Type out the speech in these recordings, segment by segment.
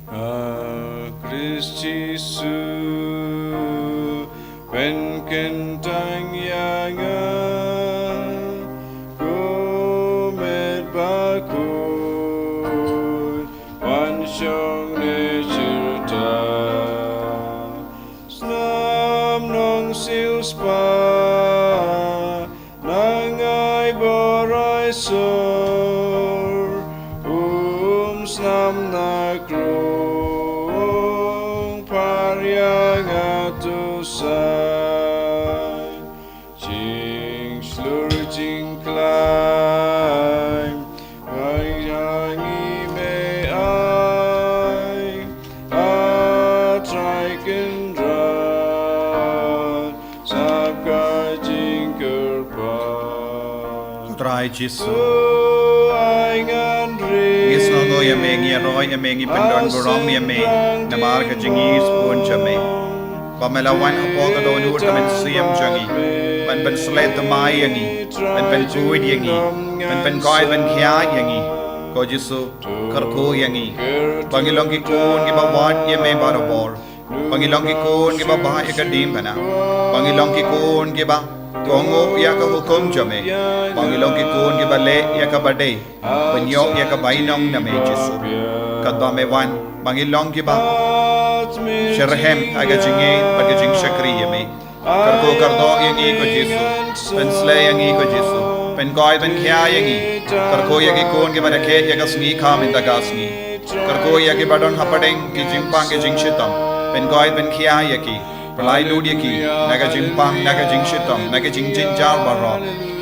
Christi su ben kentang yanga kumet bakhuid wan shong ne chirta snam nong sil spa nangai borai sor snam na krong paryang atusai jing slur jing climb yang me ai try can dra sabka jing kerpa try Jesus Yes, no yamengi roy yamengi pendon borong yame namar ka jingis pun jame pamelawan apo ka don ur kamen siam jangi ban slet mai yangi ban kuid yangi ban koi ban khia yangi ko jisu karko yangi pangilong ki kon ki bawat yame barabor pangilong ki kon ki ba ya ka dim bana pangilong ki kon ki ba Kongo ya ka hukum jame pangilong ki kun ki bale ya ka bade banyo ya ka bainong na me Jesu kadwa me wan pangilong ki ba sherhem aga jinge baga jing shakri yame karko kardo yangi ko Jesu pen sle yangi ko Jesu pen koi pen khya yangi karko ya ki kun ki bada khet ya ka sngi kham in da ga sngi karko ya ki badon hapadeng ki jing pang ki jing shitam pen koi pen khya ya ki Palai ludia ki naga jimpang naga jing shitam naga jing jin jar barra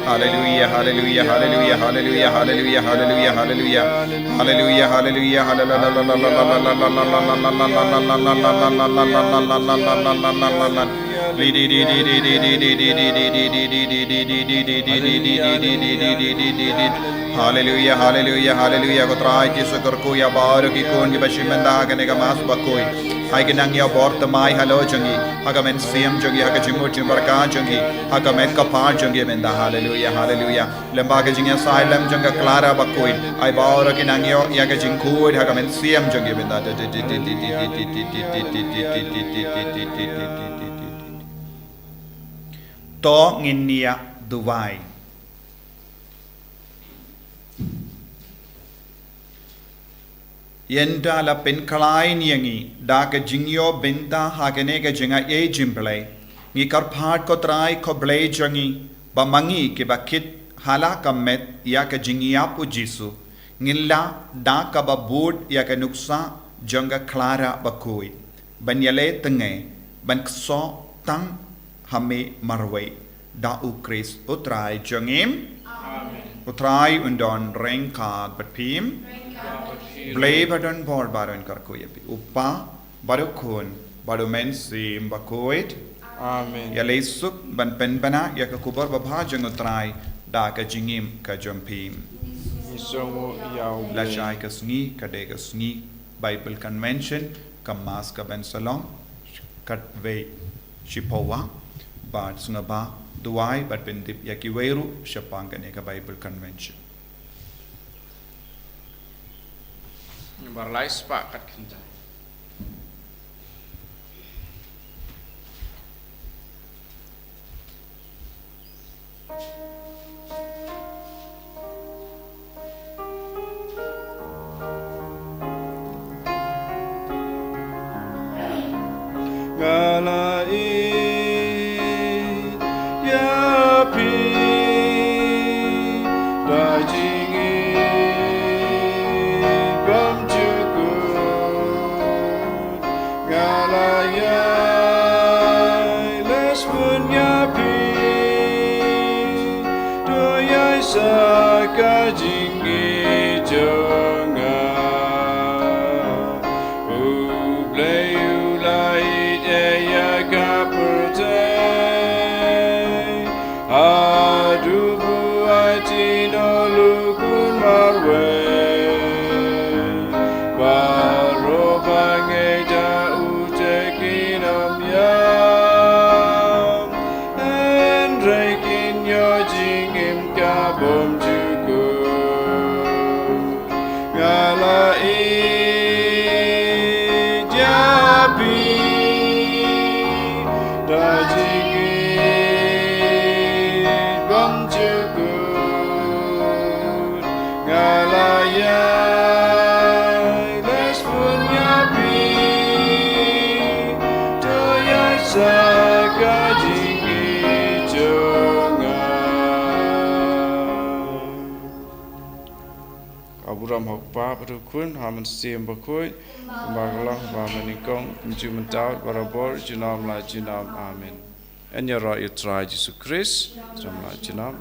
hallelujah hallelujah hallelujah hallelujah hallelujah hallelujah hallelujah hallelujah hallelujah hallelujah hallelujah hallelujah kotrai ki sukarku ya baru ki kon ki bashimanda gane ga mas bakoi hai ginang ya bort mai halo jangi haga men siam jangi haga jimur jimbarka jangi haga men kapa jangi menda hallelujah hallelujah lemba ga jingya silem janga clara bakoi ai baru ginang yo ya ga jingku haga men siam jangi menda to nginia duwai Yenda la pen kalai niangi da ka jingyo benta hagane ka jinga e jimble ngi karphat ko trai ko ble jangi ba mangi ke ba kit hala ka met ya ka jingya pu jisu ngilla da ka ba bud ya ka nuksa janga clara ba koi banyale tenge ban kso tang hame marwe da u kris utrai jangim amen utrai undon rengka batpim Blay badon bor baron karkoyapi upa barukun barumen sim Bakhuid Amen ya leisuk ban penbana ya ka kubar babha jangutrai da ka jingim ka jompim Isongo yaw la shai ka sngi ka de ka sngi Bible convention ka mas ka ben salong kat ve shipowa bat sungaba duai bat bendip ya ki weru shapangane ka Bible convention Barlai spa kat kinta Galai ya pi dajingi bam juku galaya les punya pi doyai sakajingi jonga ublei ulai ya kaperte adubu atino lukun marwe baro bangeda utekinam yam endrekin yo jingim kabom juku galai pa patu kun haman sim Bakhuid Mawkhlam ba menikong cuma tahu barabor jinam la jinam amin. Enya ra utrai Jesus Christ jinam la jinam.